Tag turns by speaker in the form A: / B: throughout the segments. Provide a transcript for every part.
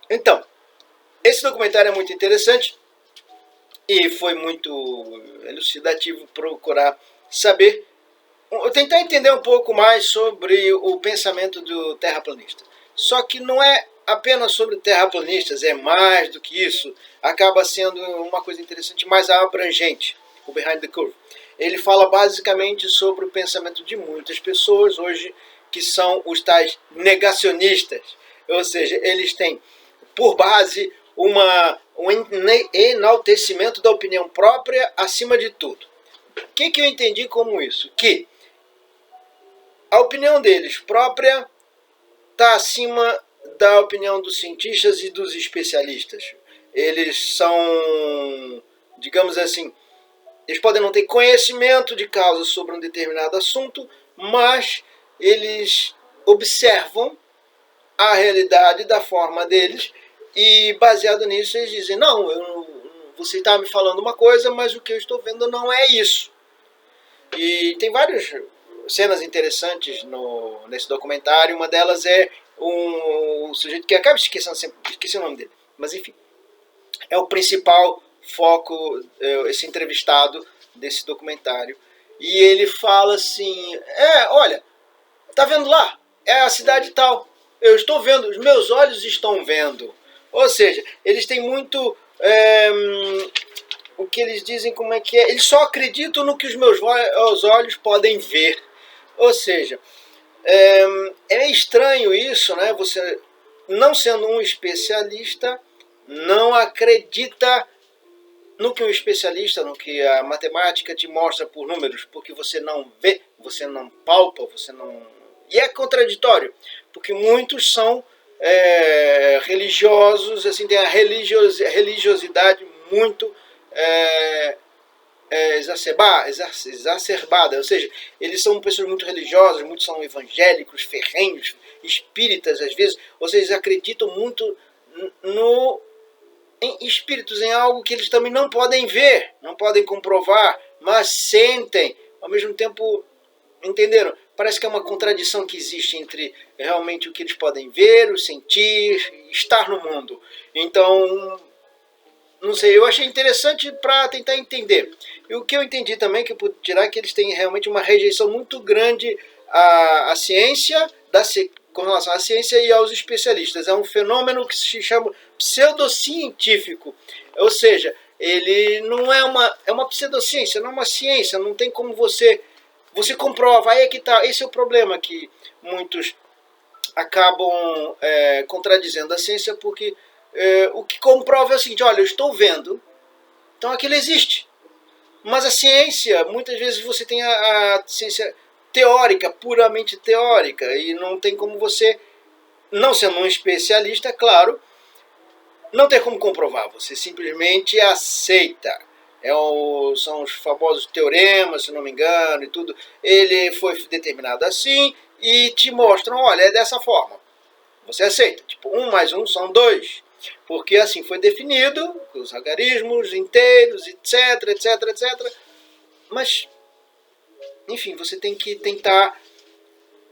A: Então, esse documentário é muito interessante e foi muito elucidativo procurar saber, tentar entender um pouco mais sobre o pensamento do terraplanista. Só que não é apenas sobre terraplanistas, é mais do que isso. Acaba sendo uma coisa interessante, mais abrangente, o Behind the Curve. Ele fala basicamente sobre o pensamento de muitas pessoas hoje que são os tais negacionistas. Ou seja, eles têm por base um enaltecimento da opinião própria acima de tudo. O que eu entendi como isso? Que a opinião deles própria está acima da opinião dos cientistas e dos especialistas. Eles são, digamos assim, eles podem não ter conhecimento de causa sobre um determinado assunto, mas eles observam a realidade da forma deles e, baseado nisso, eles dizem: não, você está me falando uma coisa, mas o que eu estou vendo não é isso. E tem várias cenas interessantes nesse documentário. Uma delas é um sujeito que acaba esquecendo sempre, esqueci o nome dele, mas enfim, é o principal foco, esse entrevistado desse documentário. E ele fala assim: olha, tá vendo lá? É a cidade tal. Eu estou vendo, os meus olhos estão vendo. Ou seja, eles têm muito o que eles dizem, como é que é? Eles só acreditam no que os meus olhos podem ver. Ou seja, é estranho isso, né? Você, não sendo um especialista, não acredita no que um especialista, no que a matemática te mostra por números, porque você não vê, você não palpa, você não... E é contraditório, porque muitos são religiosos, assim, tem a religiosidade muito exacerbada, ou seja, eles são pessoas muito religiosas, muitos são evangélicos, ferrenhos, espíritas às vezes, ou seja, eles acreditam muito no em espíritos, em algo que eles também não podem ver, não podem comprovar, mas sentem, ao mesmo tempo, entenderam? Parece que é uma contradição que existe entre realmente o que eles podem ver, o sentir, estar no mundo. Então, não sei, eu achei interessante para tentar entender. E o que eu entendi também, que eu pude tirar, é que eles têm realmente uma rejeição muito grande à ciência, com relação à ciência e aos especialistas. É um fenômeno que se chama pseudocientífico. Ou seja, ele não é uma pseudociência, não é uma ciência, não tem como você comprova. Aí é que tá, esse é o problema que muitos acabam contradizendo a ciência, porque o que comprova é o seguinte: olha, eu estou vendo, então aquilo existe. Mas a ciência, muitas vezes você tem a ciência teórica, puramente teórica, e não tem como você, não sendo um especialista, claro, não tem como comprovar, você simplesmente aceita. São os famosos teoremas, se não me engano, e tudo. Ele foi determinado assim e te mostram: olha, é dessa forma. Você aceita. Tipo, 1 mais 1 são 2. Porque assim foi definido, os algarismos inteiros, etc, etc, etc. Mas, enfim, você tem que tentar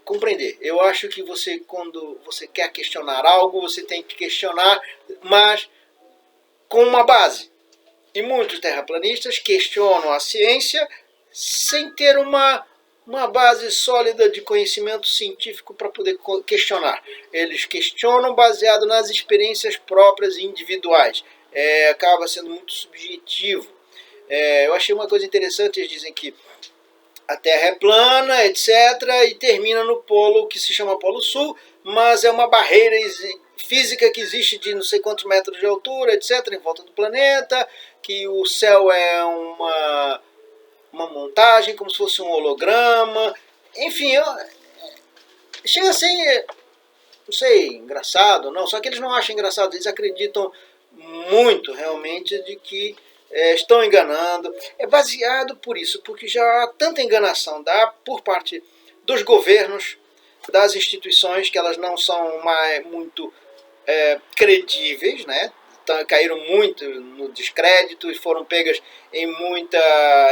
A: compreender. Eu acho que você, quando você quer questionar algo, você tem que questionar, mas com uma base. E muitos terraplanistas questionam a ciência sem ter uma base sólida de conhecimento científico para poder questionar. Eles questionam baseado nas experiências próprias e individuais. Acaba sendo muito subjetivo. Eu achei uma coisa interessante, eles dizem que a Terra é plana, etc., e termina no polo que se chama Polo Sul, mas é uma barreira física que existe de não sei quantos metros de altura, etc., em volta do planeta, que o céu é uma montagem, como se fosse um holograma. Enfim, chega a ser, não sei, engraçado, não. Só que eles não acham engraçado, eles acreditam muito realmente de que estão enganando. É baseado por isso, porque já há tanta enganação por parte dos governos, das instituições, que elas não são mais muito credíveis, né? Caíram muito no descrédito e foram pegas em muita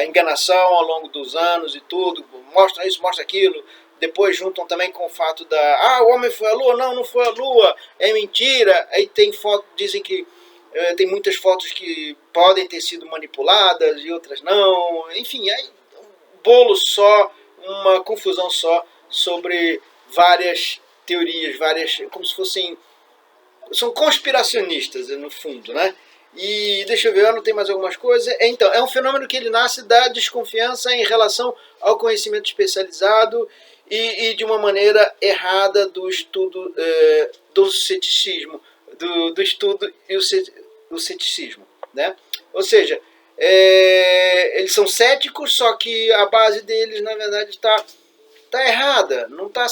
A: enganação ao longo dos anos e tudo. Mostra isso, mostra aquilo, depois juntam também com o fato o homem foi à Lua, não foi à Lua, é mentira. Aí tem foto, dizem que tem muitas fotos que podem ter sido manipuladas e outras não. Enfim, aí um bolo só, uma confusão só sobre várias teorias, como se fossem, são conspiracionistas no fundo, né? E deixa eu ver, eu anotei mais algumas coisas. Então, é um fenômeno que ele nasce da desconfiança em relação ao conhecimento especializado e de uma maneira errada do estudo do ceticismo, do estudo e o ceticismo, né? Ou seja, eles são céticos, só que a base deles, na verdade, está errada. Não está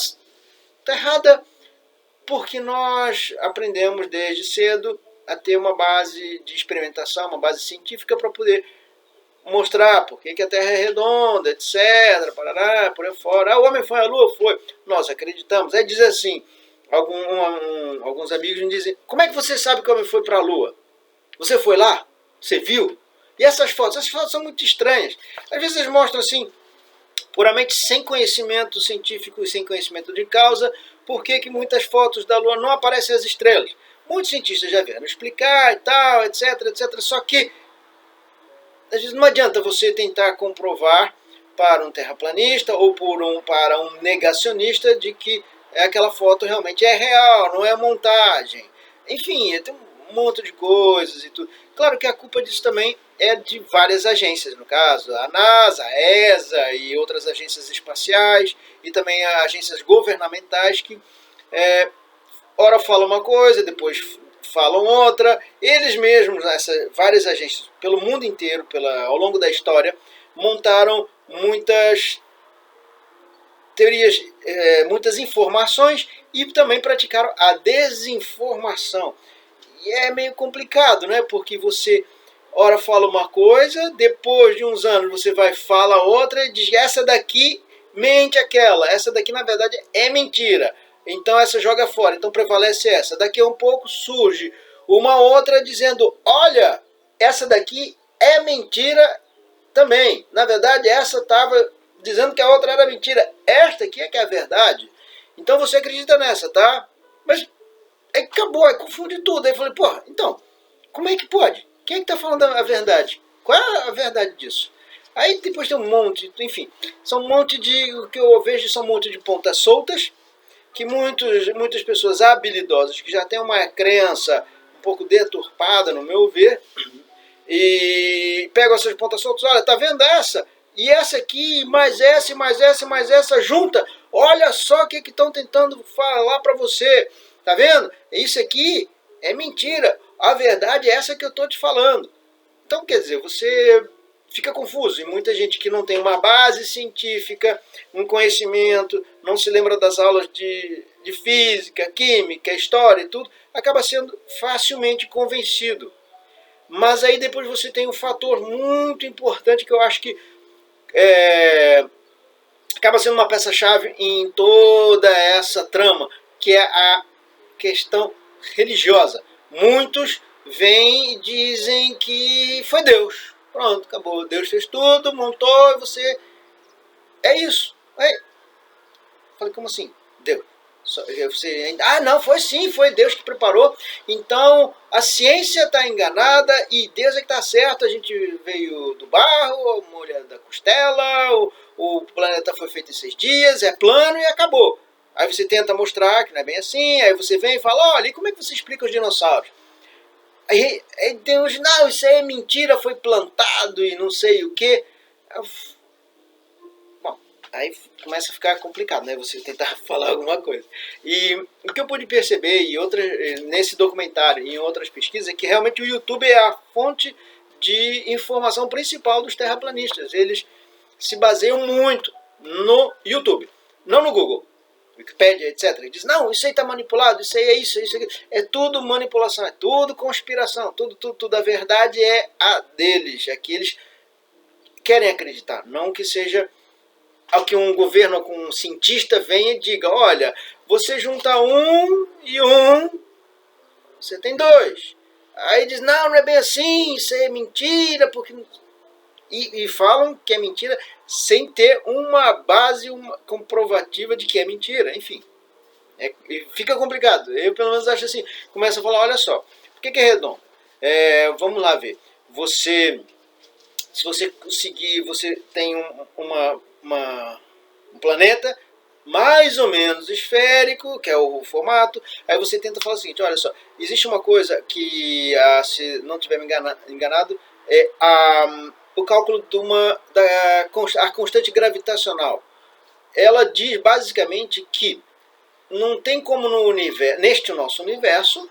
A: errada porque nós aprendemos desde cedo a ter uma base de experimentação, uma base científica para poder mostrar por que a Terra é redonda, etc. Parará, por aí fora. O homem foi à Lua? Foi. Nós acreditamos. Aí diz assim, alguns amigos me dizem, como é que você sabe que o homem foi para a Lua? Você foi lá? Você viu? E essas fotos são muito estranhas. Às vezes eles mostram assim, puramente sem conhecimento científico e sem conhecimento de causa, por que muitas fotos da Lua não aparecem as estrelas. Muitos cientistas já vieram explicar e tal, etc, etc. Só que às vezes não adianta você tentar comprovar para um terraplanista ou para um negacionista de que aquela foto realmente é real, não é montagem. Enfim, tem um monte de coisas e tudo. Claro que a culpa disso também é de várias agências, no caso, a NASA, a ESA e outras agências espaciais e também agências governamentais que ora falam uma coisa, depois falam outra. Eles mesmos, várias agências pelo mundo inteiro, ao longo da história, montaram muitas teorias, muitas informações e também praticaram a desinformação. E é meio complicado, né? Porque você ora fala uma coisa, depois de uns anos você vai fala outra e diz essa daqui mente aquela, essa daqui na verdade é mentira. Então essa joga fora, então prevalece essa. Daqui a um pouco surge uma outra dizendo, olha, essa daqui é mentira também. Na verdade essa estava dizendo que a outra era mentira. Esta aqui é que é a verdade. Então você acredita nessa, tá? Mas aí acabou, aí confunde tudo. Aí eu falei, pô, então, como é que pode? Quem é que está falando a verdade? Qual é a verdade disso? Aí depois tem um monte, enfim, são um monte de, o que eu vejo são um monte de pontas soltas, que muitas pessoas habilidosas, que já têm uma crença um pouco deturpada, no meu ver, e pegam essas pontas soltas, olha, tá vendo essa? E essa aqui, mais essa, mais essa, mais essa, junta, olha só o que estão tentando falar para você, tá vendo? Isso aqui é mentira, a verdade é essa que eu estou te falando. Então, quer dizer, você fica confuso. E muita gente que não tem uma base científica, um conhecimento, não se lembra das aulas de física, química, história e tudo, acaba sendo facilmente convencido. Mas aí depois você tem um fator muito importante que eu acho que acaba sendo uma peça-chave em toda essa trama, que é a questão religiosa. Muitos vêm e dizem que foi Deus. Pronto, acabou. Deus fez tudo, montou e você... É isso. Falei, como assim? Deus. Você... não, foi sim, foi Deus que preparou. Então, a ciência está enganada e Deus é que está certo. A gente veio do barro, a mulher da costela, o planeta foi feito em 6 dias, é plano e acabou. Aí você tenta mostrar que não é bem assim, aí você vem e fala, olha, e como é que você explica os dinossauros? Aí Deus, não, isso aí é mentira, foi plantado e não sei o quê. Bom, aí começa a ficar complicado, né? Você tentar falar alguma coisa. E o que eu pude perceber nesse documentário e em outras pesquisas é que realmente o YouTube é a fonte de informação principal dos terraplanistas. Eles se baseiam muito no YouTube, não no Google. Wikipédia, etc. Ele diz, não, isso aí está manipulado, isso aí é isso, isso aqui. É tudo manipulação, é tudo conspiração, tudo. A verdade é a deles, é que eles querem acreditar, não que seja ao que um governo, um cientista venha e diga, olha, você junta um e um, você tem 2. Aí diz, não é bem assim, isso aí é mentira, porque... E falam que é mentira sem ter uma base comprovativa de que é mentira, enfim. Fica complicado. Eu, pelo menos, acho assim. Começa a falar, olha só, por que é redondo? Vamos lá ver. Se você conseguir, você tem um planeta mais ou menos esférico, que é o formato. Aí você tenta falar o seguinte, olha só, existe uma coisa que, se não estiver me enganado, é o cálculo da constante gravitacional. Ela diz basicamente que não tem como neste nosso universo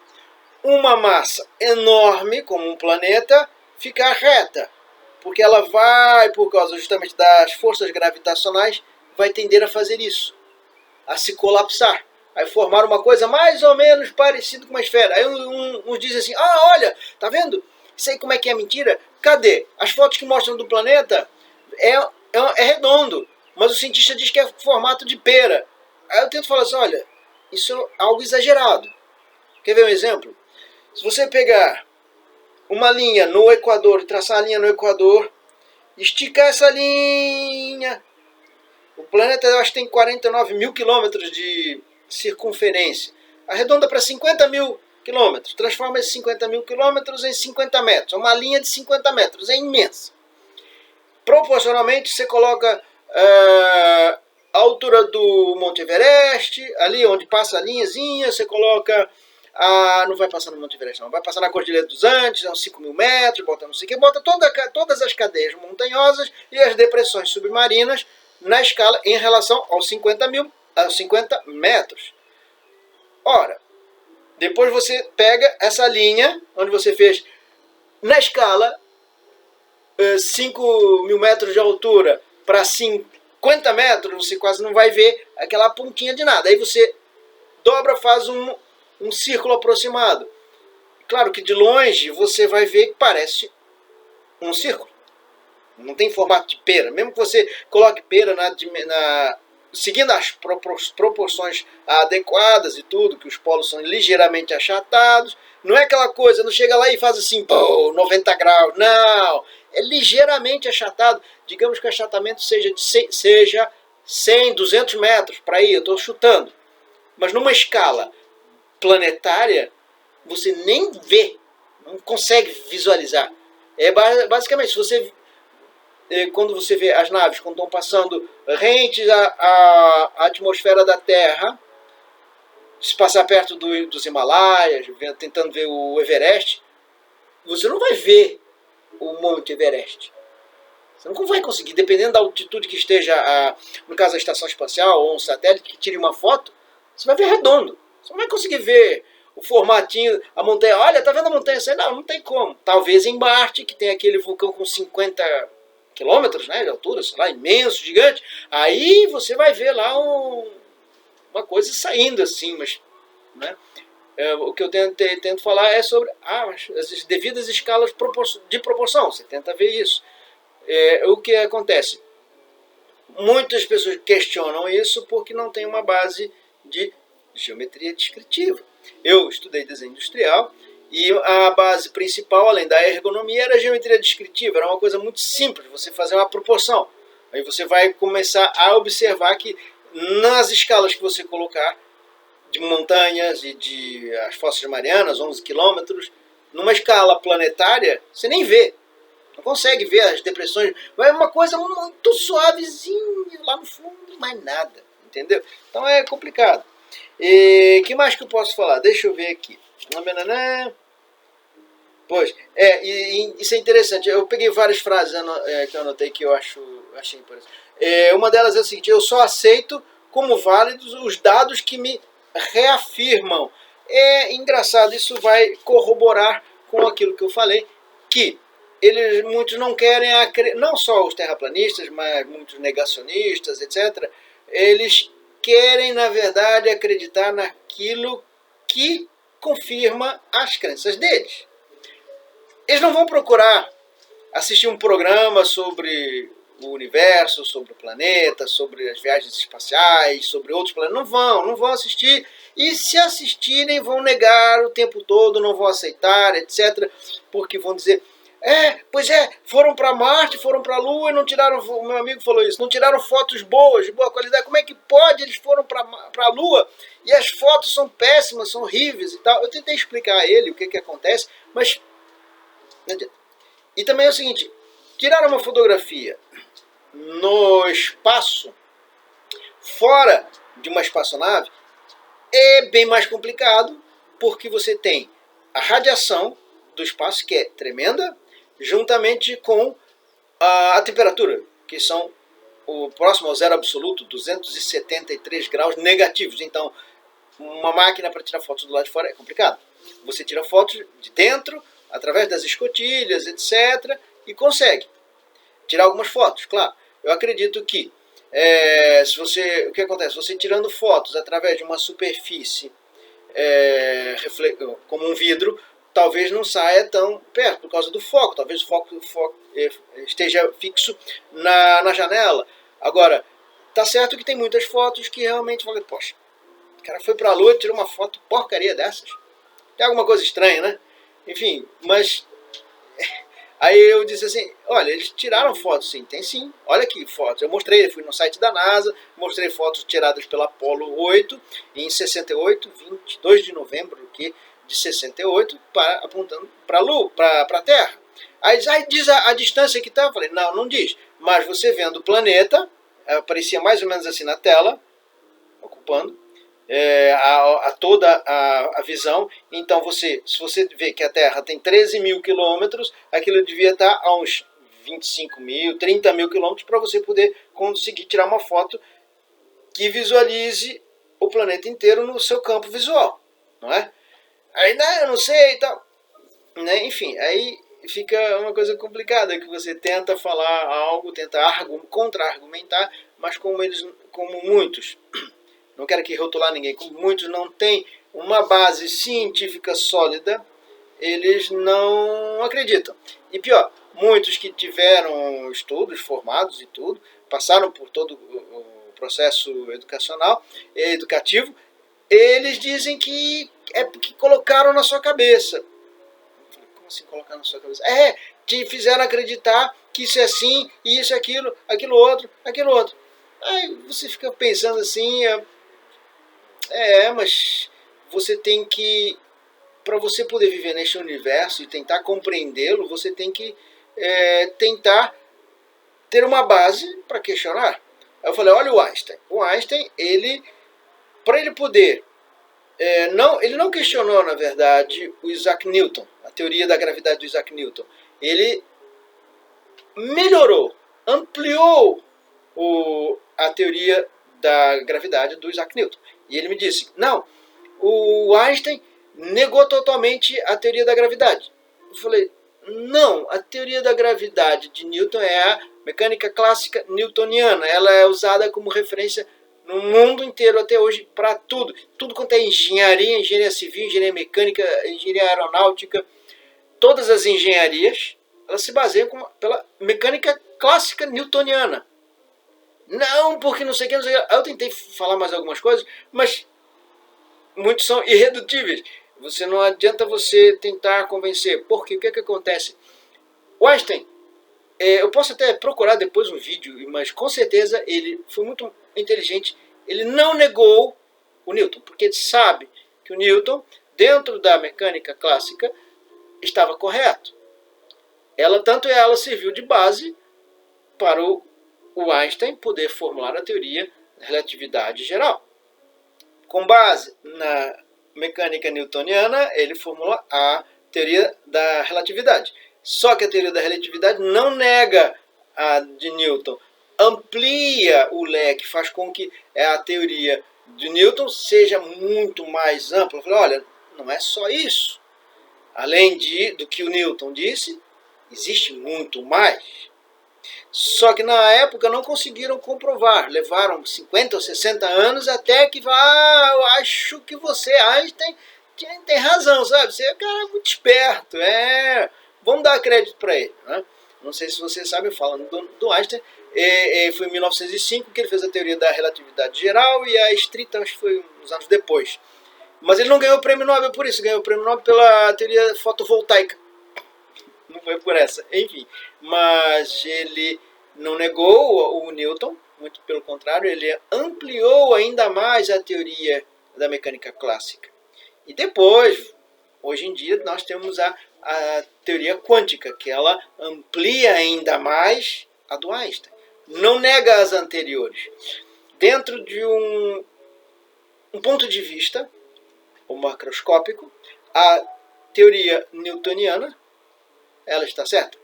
A: uma massa enorme, como um planeta, ficar reta. Porque ela vai, por causa justamente das forças gravitacionais, vai tender a fazer isso, a se colapsar, a formar uma coisa mais ou menos parecida com uma esfera. Aí uns dizem assim, olha, tá vendo? Isso aí como é que é mentira? Cadê? As fotos que mostram do planeta é redondo, mas o cientista diz que é formato de pera. Aí eu tento falar assim, olha, isso é algo exagerado. Quer ver um exemplo? Se você pegar uma linha no Equador, traçar a linha no Equador, esticar essa linha, o planeta eu acho que tem 49 mil quilômetros de circunferência, arredonda para 50 mil quilômetros, transforma esses 50 mil quilômetros em 50 metros, uma linha de 50 metros, é imensa. Proporcionalmente você coloca a altura do Monte Everest, ali onde passa a linhazinha, você coloca não vai passar no Monte Everest, não. Vai passar na Cordilheira dos Andes, uns 5 mil metros, bota não sei o que, bota todas as cadeias montanhosas e as depressões submarinas na escala em relação aos 50 metros. Ora, depois você pega essa linha, onde você fez na escala 5 mil metros de altura para 50 metros, você quase não vai ver aquela pontinha de nada. Aí você dobra, faz um círculo aproximado. Claro que de longe você vai ver que parece um círculo. Não tem formato de pera. Mesmo que você coloque pera seguindo as proporções adequadas e tudo, que os polos são ligeiramente achatados, não é aquela coisa, não chega lá e faz assim, 90 graus. Não, é ligeiramente achatado. Digamos que o achatamento seja 100, 200 metros, para aí, eu estou chutando. Mas numa escala planetária, você nem vê, não consegue visualizar. Basicamente, quando você vê as naves quando estão passando rentes à atmosfera da Terra, se passar perto dos Himalaias, tentando ver o Everest, você não vai ver o Monte Everest. Você não vai conseguir, dependendo da altitude que esteja, no caso a estação espacial ou um satélite que tire uma foto, você vai ver redondo. Você não vai conseguir ver o formatinho, a montanha. Olha, tá vendo a montanha? Não tem como. Talvez em Marte, que tem aquele vulcão com 50 quilômetros, né, de altura, sei lá, imenso, gigante. Aí você vai ver lá uma coisa saindo assim, mas, né, o que eu tento falar é sobre as devidas escalas de proporção. Você tenta ver isso. O que acontece? Muitas pessoas questionam isso porque não tem uma base de geometria descritiva. Eu estudei desenho industrial e a base principal, além da ergonomia, era a geometria descritiva. Era uma coisa muito simples, você fazer uma proporção. Aí você vai começar a observar que nas escalas que você colocar, de montanhas e de as fossas marianas, 11 quilômetros, numa escala planetária, você nem vê. Não consegue ver as depressões. Vai uma coisa muito suavezinha lá no fundo, mais nada. Entendeu? Então é complicado. E que mais que eu posso falar? Deixa eu ver aqui. Pois, isso é interessante. Eu peguei várias frases que eu anotei que eu achei interessante. Uma delas é a seguinte: eu só aceito como válidos os dados que me reafirmam. É engraçado, isso vai corroborar com aquilo que eu falei, que muitos não querem, não só os terraplanistas, mas muitos negacionistas, etc., eles querem, na verdade, acreditar naquilo que confirma as crenças deles. Eles não vão procurar assistir um programa sobre o universo, sobre o planeta, sobre as viagens espaciais, sobre outros planetas. Não vão assistir. E se assistirem, vão negar o tempo todo, não vão aceitar, etc. Porque vão dizer, Pois é, foram para Marte, foram para a Lua e não tiraram, o meu amigo falou isso, não tiraram fotos boas, de boa qualidade. Como é que pode? Eles foram para a Lua e as fotos são péssimas, são horríveis e tal. Eu tentei explicar a ele o que acontece, mas não adianta. E também é o seguinte, tirar uma fotografia no espaço, fora de uma espaçonave, é bem mais complicado, porque você tem a radiação do espaço, que é tremenda, juntamente com a temperatura, que são o próximo ao zero absoluto, 273 graus negativos. Então, uma máquina para tirar fotos do lado de fora é complicado. Você tira fotos de dentro, através das escotilhas, etc., e consegue tirar algumas fotos, claro. Eu acredito que o que acontece? Você tirando fotos através de uma superfície como um vidro, talvez não saia tão perto por causa do foco. Talvez o foco esteja fixo na janela. Agora, tá certo que tem muitas fotos que realmente falam, poxa, o cara foi para a Lua e tirou uma foto porcaria dessas. Tem alguma coisa estranha, né? Enfim, mas aí eu disse assim, olha, eles tiraram fotos sim, tem sim, olha aqui fotos. Eu mostrei, fui no site da NASA, mostrei fotos tiradas pela Apollo 8 em 68, 22 de novembro de 68, apontando para a Lua, para a Terra. Aí diz a distância que está, eu falei, não diz, mas você vendo o planeta, aparecia mais ou menos assim na tela, ocupando toda a visão. Então, se você vê que a Terra tem 13 mil quilômetros, aquilo devia estar a uns 25 mil, 30 mil quilômetros para você poder conseguir tirar uma foto que visualize o planeta inteiro no seu campo visual, não é? Aí, eu não sei e tal. Né? Enfim, aí fica uma coisa complicada, que você tenta falar algo, tenta contra-argumentar, mas como muitos, não quero aqui rotular ninguém, como muitos não têm uma base científica sólida, eles não acreditam. E pior, muitos que tiveram estudos formados e tudo, passaram por todo o processo educativo, eles dizem que é porque colocaram na sua cabeça. Como assim colocar na sua cabeça? Te fizeram acreditar que isso é assim, isso, aquilo, aquilo outro. Aí você fica pensando assim, mas você tem que, para você poder viver neste universo e tentar compreendê-lo, você tem que tentar ter uma base para questionar. Aí eu falei, olha o Einstein. O Einstein, para ele poder... ele não questionou, na verdade, o Isaac Newton, a teoria da gravidade do Isaac Newton. Ele melhorou, ampliou a teoria da gravidade do Isaac Newton. E ele me disse, não, o Einstein negou totalmente a teoria da gravidade. Eu falei, não, a teoria da gravidade de Newton é a mecânica clássica newtoniana. Ela é usada como referência no mundo inteiro até hoje para tudo. Tudo quanto é engenharia civil, engenharia mecânica, engenharia aeronáutica, todas as engenharias, elas se baseiam pela mecânica clássica newtoniana. Não, porque não sei o que, não sei o que. Eu tentei falar mais algumas coisas, mas muitos são irredutíveis. Não adianta você tentar convencer. Porque o que acontece? O Einstein, eu posso até procurar depois um vídeo, mas com certeza ele foi muito inteligente. Ele não negou o Newton, porque ele sabe que o Newton, dentro da mecânica clássica, estava correto. Tanto ela serviu de base para o Einstein poder formular a teoria da relatividade geral. Com base na mecânica newtoniana, ele formula a teoria da relatividade. Só que a teoria da relatividade não nega a de Newton, amplia o leque, faz com que a teoria de Newton seja muito mais ampla. Eu falei, olha, não é só isso. Além do que o Newton disse, existe muito mais. Só que na época não conseguiram comprovar. Levaram 50 ou 60 anos até que eu acho que você, Einstein, tem razão, sabe? Você é um cara muito esperto. Vamos dar crédito para ele. Né? Não sei se você sabe, falando do Einstein, foi em 1905 que ele fez a teoria da relatividade geral e a estrita, acho que foi uns anos depois. Mas ele não ganhou o prêmio Nobel por isso, ganhou o prêmio Nobel pela teoria fotovoltaica. não foi por essa. Enfim, mas ele não negou o Newton, muito pelo contrário, ele ampliou ainda mais a teoria da mecânica clássica. E depois, hoje em dia, nós temos a teoria quântica, que ela amplia ainda mais a do Einstein. Não nega as anteriores. Dentro de um ponto de vista, o macroscópico, a teoria newtoniana, ela está certa.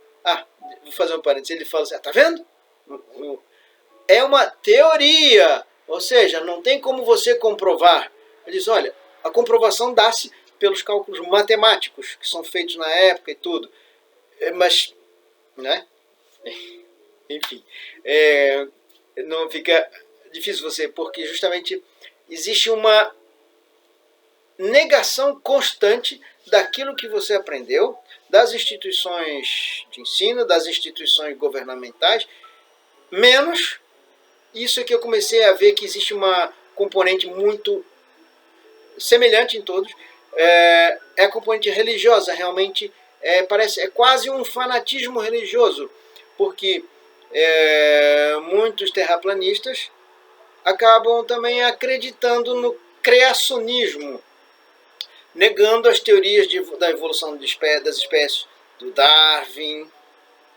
A: Vou fazer um parênteses, ele fala assim, tá vendo? É uma teoria, ou seja, não tem como você comprovar. Ele diz, olha, a comprovação dá-se pelos cálculos matemáticos que são feitos na época e tudo. Mas, né? Enfim, não fica difícil você, porque justamente existe uma negação constante daquilo que você aprendeu, das instituições de ensino, das instituições governamentais, menos isso é que eu comecei a ver que existe uma componente muito semelhante em todos, é a componente religiosa, realmente é quase um fanatismo religioso, porque muitos terraplanistas acabam também acreditando no criacionismo, negando as teorias da evolução das espécies do Darwin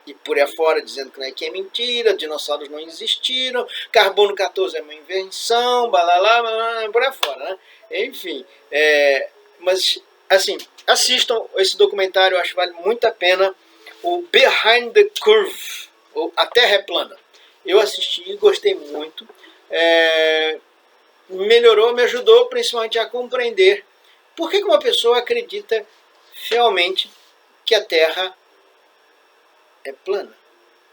A: e por aí afora, dizendo que é mentira, dinossauros não existiram, carbono 14 é uma invenção, balalá, por aí afora, né? Enfim, mas assim, assistam esse documentário, eu acho que vale muito a pena, o Behind the Curve, A Terra é Plana. Eu assisti e gostei muito, melhorou, me ajudou principalmente a compreender por que uma pessoa acredita realmente que a Terra é plana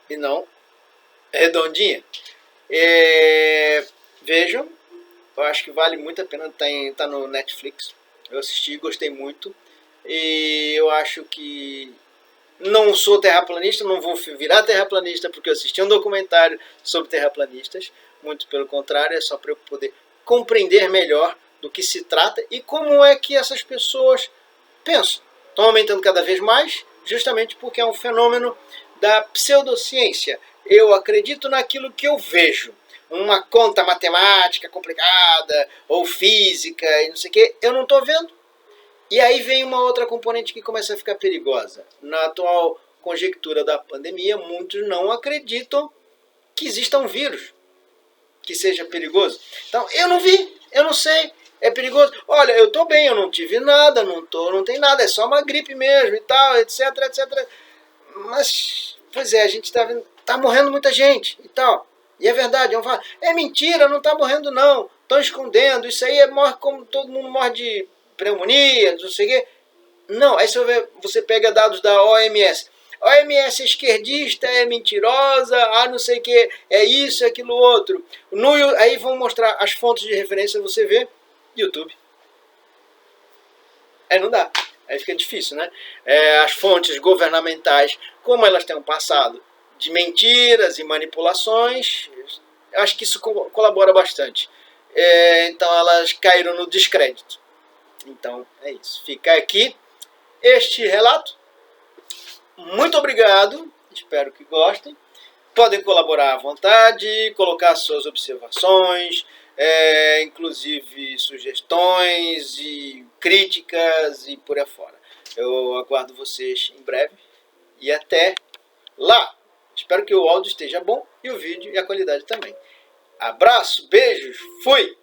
A: e não redondinha. Vejam, eu acho que vale muito a pena, tá no Netflix. Eu assisti, gostei muito. E eu acho que não sou terraplanista, não vou virar terraplanista porque eu assisti um documentário sobre terraplanistas. Muito pelo contrário, é só para eu poder compreender melhor do que se trata e como é que essas pessoas pensam. Estão aumentando cada vez mais, justamente porque é um fenômeno da pseudociência. Eu acredito naquilo que eu vejo. Uma conta matemática complicada, ou física, e não sei o que, eu não estou vendo. E aí vem uma outra componente que começa a ficar perigosa. Na atual conjectura da pandemia, muitos não acreditam que exista um vírus que seja perigoso. Então, eu não vi, eu não sei, é perigoso. Olha, eu estou bem, eu não tive nada, não tem nada, é só uma gripe mesmo e tal, etc, etc. Mas, pois a gente tá morrendo muita gente e tal. E é verdade, vão falar, é mentira, não está morrendo não, estão escondendo, isso aí morre como todo mundo morre de pneumonia, não sei o quê. Não, aí você pega dados da OMS. A OMS é esquerdista, é mentirosa, não sei o que, é isso, é aquilo outro. Aí vão mostrar as fontes de referência, você vê, YouTube. Não dá, aí fica difícil, né? As fontes governamentais, como elas têm um passado de mentiras e manipulações, eu acho que isso colabora bastante. Então elas caíram no descrédito. Então é isso, fica aqui este relato. Muito obrigado, espero que gostem. Podem colaborar à vontade, colocar suas observações, inclusive sugestões e críticas e por aí fora. Eu aguardo vocês em breve e até lá. Espero que o áudio esteja bom e o vídeo e a qualidade também. Abraço, beijos, fui!